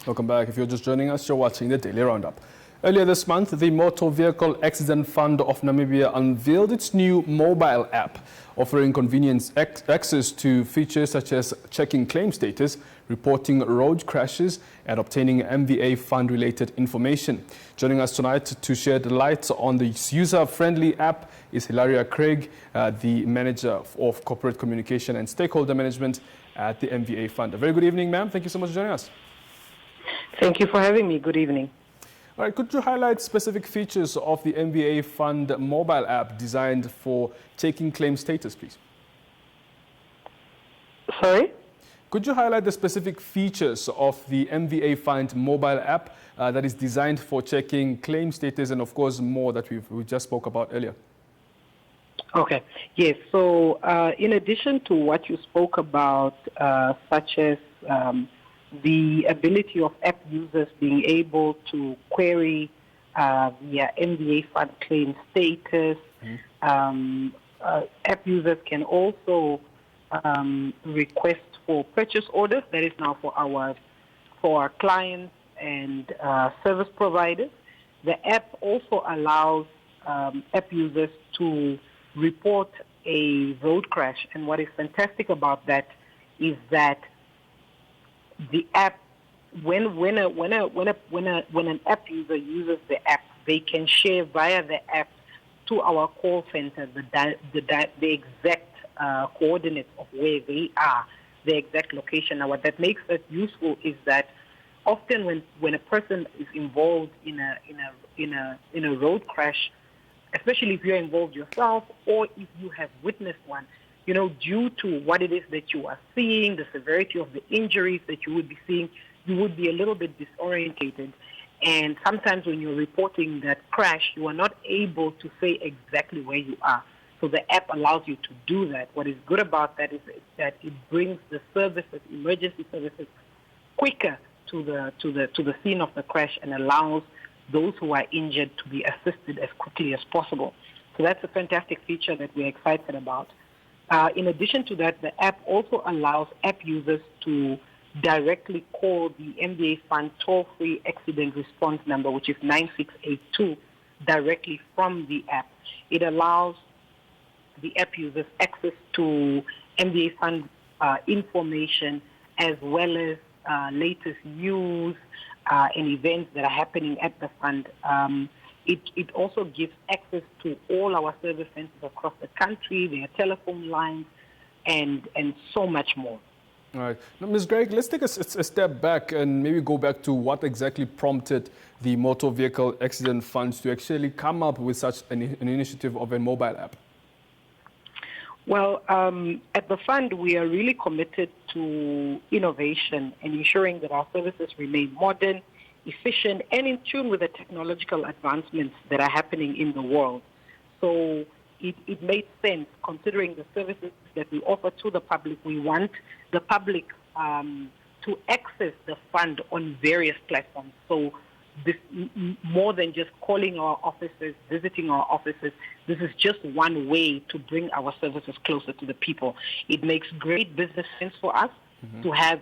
Welcome back. If you're just joining us, you're watching the Daily Roundup. Earlier this month, the Motor Vehicle Accident Fund of Namibia unveiled its new mobile app, offering convenient access to features such as checking claim status, reporting road crashes, and obtaining MVA Fund-related information. Joining us tonight to shed light on this user-friendly app is Hilaria Craig, the Manager of Corporate Communication and Stakeholder Management at the MVA Fund. A very good evening, ma'am. Thank you so much for joining us. Thank you for having me. Good evening. All right, could you highlight specific features of the MVA Fund mobile app designed for checking claim status, please? Sorry? Could you highlight the specific features of the MVA Fund mobile app that is designed for checking claim status and, of course, more that we just spoke about earlier? Okay. Yes. So in addition to what you spoke about, such as the ability of app users being able to query via MVA Fund claim status. App users can also request for purchase orders. That is now for our clients and service providers. The app also allows app users to report a road crash. And what is fantastic about that is that the app, when an app user uses the app, they can share via the app to our call center the exact coordinates of where they are, the exact location. Now, what that makes it useful is that often when a person is involved in a road crash, especially if you're involved yourself or if you have witnessed one, due to what it is that you are seeing, the severity of the injuries that you would be seeing, you would be a little bit disorientated. And sometimes when you're reporting that crash, you are not able to say exactly where you are. So the app allows you to do that. What is good about that is that it brings the services, emergency services, quicker to the scene of the crash and allows those who are injured to be assisted as quickly as possible. So that's a fantastic feature that we're excited about. In addition to that, the app also allows app users to directly call the MVA Fund toll-free accident response number, which is 9682, directly from the app. It allows the app users access to MVA Fund information as well as latest news and events that are happening at the fund. It also gives access to all our service centers across the country, their telephone lines, and so much more. All right. Now, Ms. Gregg, let's take a step back and maybe go back to what exactly prompted the Motor Vehicle Accident Funds to actually come up with such an initiative of a mobile app. Well, at the fund, we are really committed to innovation and ensuring that our services remain modern, efficient, and in tune with the technological advancements that are happening in the world. So it made sense, considering the services that we offer to the public. We want the public to access the fund on various platforms. So this, more than just calling our offices, visiting our offices, this is just one way to bring our services closer to the people. It makes great business sense for us to have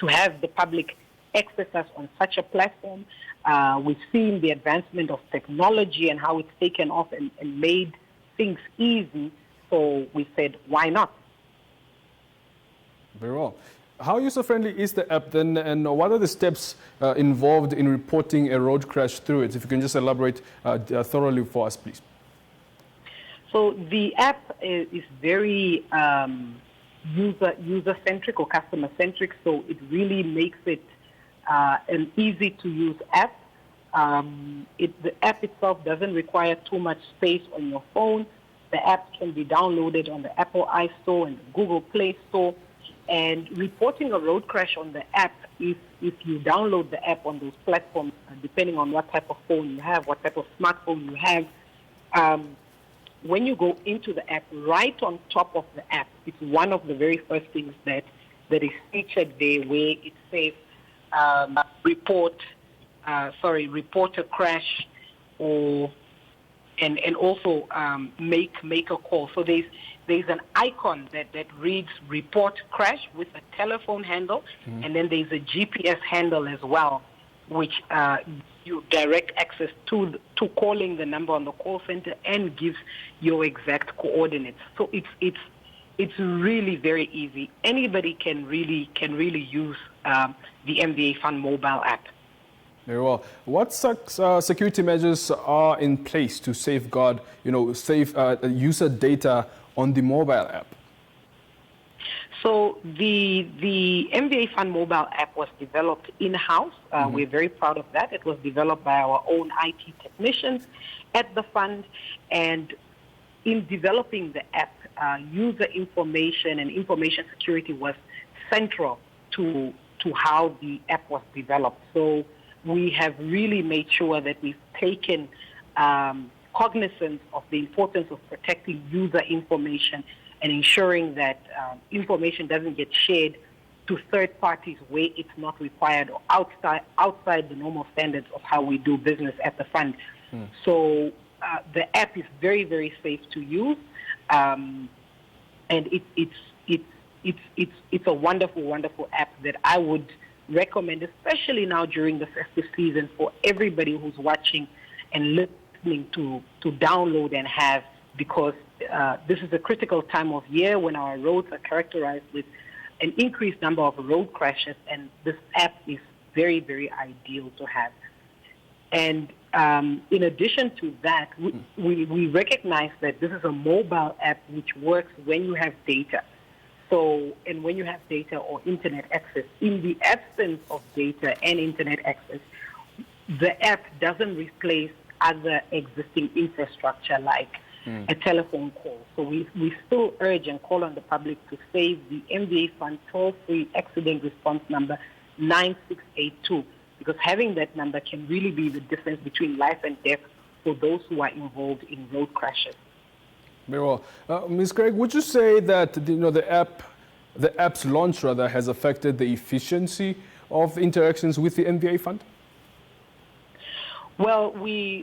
to have the public access us on such a platform. We've seen the advancement of technology and how it's taken off and made things easy. So we said, why not? Very well. How user-friendly is the app then, and what are the steps involved in reporting a road crash through it? If you can just elaborate thoroughly for us, please. So the app is very user-centric or customer-centric, so it really makes it an easy-to-use app. The app itself doesn't require too much space on your phone. The app can be downloaded on the Apple iStore and the Google Play Store. And reporting a road crash on the app, if you download the app on those platforms, depending on what type of phone you have, what type of smartphone you have, when you go into the app, right on top of the app, it's one of the very first things that is featured there, where it says report a crash, or and also make a call. So there's there's an icon that reads report crash with a telephone handle, and then there's a GPS handle as well, which you direct access to calling the number on the call center and gives your exact coordinates. So it's really very easy. Anybody can really use the MVA Fund mobile app. Very well. What security measures are in place to safeguard, safe user data on the mobile app? So the MVA Fund mobile app was developed in-house. We're very proud of that. It was developed by our own IT technicians at the fund. And in developing the app, user information and information security was central to how the app was developed. So we have really made sure that we've taken cognizance of the importance of protecting user information and ensuring that information doesn't get shared to third parties where it's not required or outside the normal standards of how we do business at the fund. So the app is very, very safe to use, and it's a wonderful, wonderful app that I would recommend, especially now during the festive season, for everybody who's watching and listening to download and have, because this is a critical time of year when our roads are characterized with an increased number of road crashes, and this app is very, very ideal to have. And in addition to that, we recognize that this is a mobile app which works when you have data. So, and when you have data or internet access, in the absence of data and internet access, the app doesn't replace other existing infrastructure like a telephone call. So we still urge and call on the public to save the MVA Fund toll-free accident response number 9682, because having that number can really be the difference between life and death for those who are involved in road crashes. Very well. Ms. Craig, would you say that the app's launch has affected the efficiency of interactions with the MVA Fund? Well,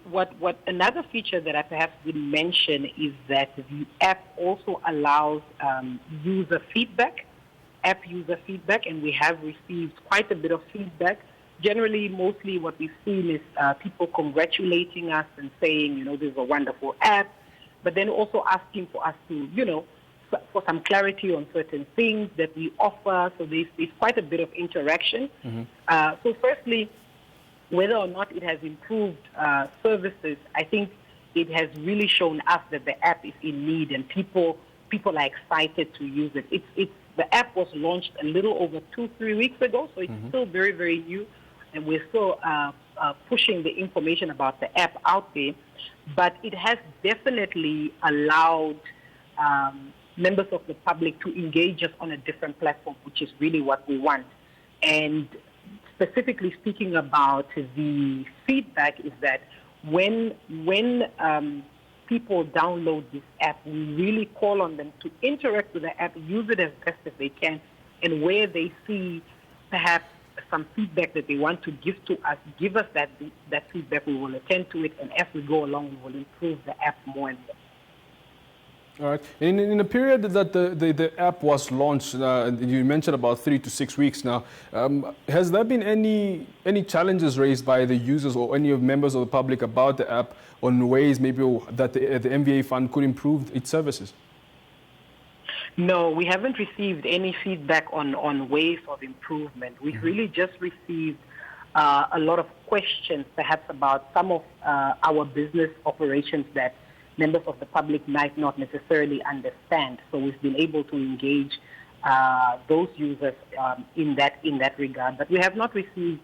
what another feature that I perhaps didn't mention is that the app also allows user feedback, and we have received quite a bit of feedback. Generally, mostly what we've seen is people congratulating us and saying, this is a wonderful app, but then also asking for us to, for some clarity on certain things that we offer. So there's quite a bit of interaction. So firstly, whether or not it has improved services, I think it has really shown us that the app is in need and people are excited to use it. The app was launched a little over 2-3 weeks ago, so it's still very, very new, and we're still pushing the information about the app out there. But it has definitely allowed members of the public to engage us on a different platform, which is really what we want. And specifically speaking about the feedback, is that when people download this app, we really call on them to interact with the app, use it as best as they can, and where they see perhaps some feedback that they want to give to us, give us that feedback. We will attend to it, and as we go along, we will improve the app more and more. All right. In the period that the app was launched, you mentioned about 3 to 6 weeks now. Has there been any challenges raised by the users or any members of the public about the app on ways maybe that the MVA Fund could improve its services? No, we haven't received any feedback on ways of improvement. We've really just received a lot of questions, perhaps about some of our business operations that members of the public might not necessarily understand. So we've been able to engage those users in that regard. But we have not received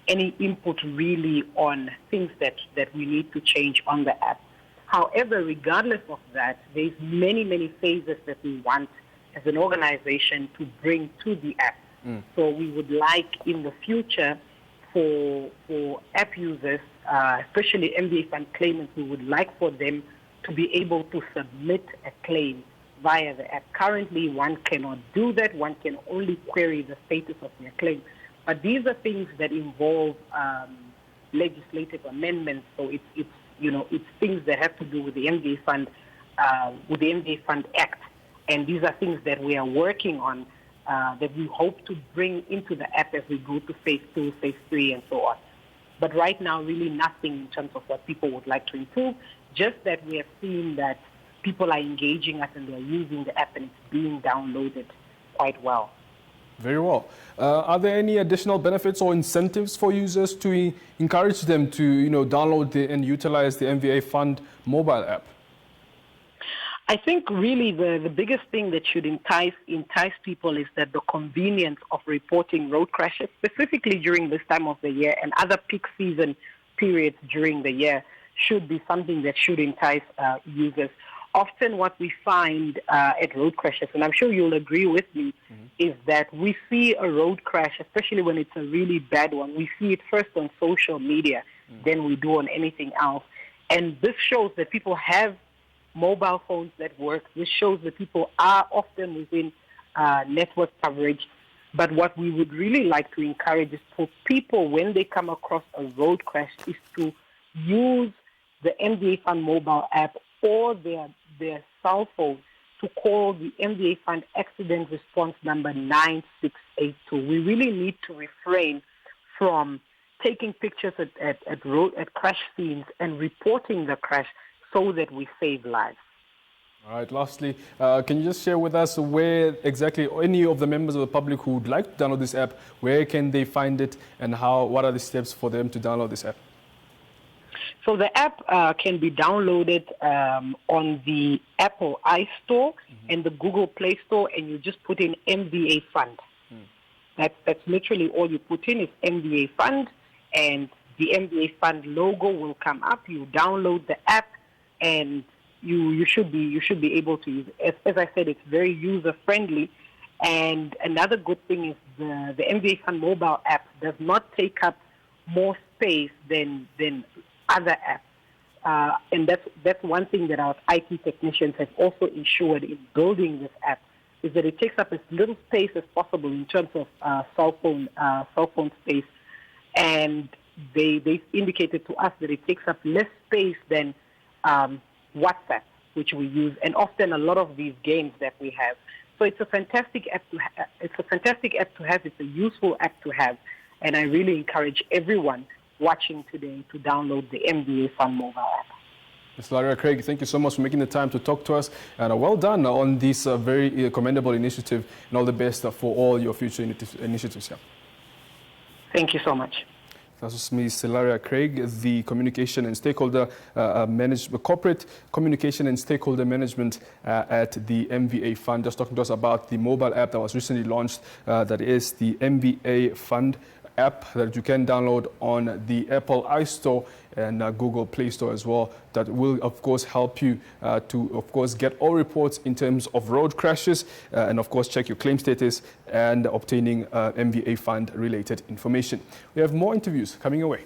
any input really on things that we need to change on the app. However, regardless of that, there's many, many phases that we want as an organization to bring to the app. So we would like in the future for app users, especially MVA Fund claimants, we would like for them to be able to submit a claim via the app. Currently, one cannot do that. One can only query the status of their claim. But these are things that involve legislative amendments. So it's things that have to do with the MVA Fund, with the MVA Fund Act. And these are things that we are working on that we hope to bring into the app as we go to phase 2, phase 3, and so on. But right now, really nothing in terms of what people would like to improve, just that we have seen that people are engaging us and they're using the app and it's being downloaded quite well. Very well. Are there any additional benefits or incentives for users to encourage them to download and utilize the MVA Fund mobile app? I think really the biggest thing that should entice people is that the convenience of reporting road crashes, specifically during this time of the year and other peak season periods during the year, should be something that should entice users. Often what we find at road crashes, and I'm sure you'll agree with me, is that we see a road crash, especially when it's a really bad one. We see it first on social media, then we do on anything else. And this shows that people have mobile phones that work. This shows that people are often within network coverage. But what we would really like to encourage is for people, when they come across a road crash, is to use the MVA Fund mobile app or their cell phone to call the MVA Fund accident response number 9682. We really need to refrain from taking pictures at crash scenes and reporting the crash so that we save lives. All right, lastly, can you just share with us where exactly any of the members of the public who would like to download this app, where can they find it and what are the steps for them to download this app? So the app can be downloaded on the Apple iStore and the Google Play Store, and you just put in MVA Fund. That's literally all you put in is MVA Fund, and the MVA Fund logo will come up. You download the app, and you should be able to use it. As I said, it's very user friendly. And another good thing is the MVA Fund mobile app does not take up more space than other apps. And that's one thing that our IT technicians have also ensured in building this app, is that it takes up as little space as possible in terms of cell phone space. And they've indicated to us that it takes up less space than WhatsApp, which we use, and often a lot of these games that we have. So it's a fantastic app to have. It's a useful app to have, and I really encourage everyone watching today to download the MVA Fund mobile app. Ms. Laria Craig, thank you so much for making the time to talk to us, and well done on this very commendable initiative, and all the best for all your future initiatives here. Thank you so much. That was Ms. Laria Craig, the communication and stakeholder corporate communication and stakeholder management at the MVA Fund, just talking to us about the mobile app that was recently launched, that is the MVA Fund app that you can download on the Apple iStore and Google Play Store as well. That will, of course, help you to, of course, get all reports in terms of road crashes and, of course, check your claim status and obtaining MVA Fund-related information. We have more interviews coming away.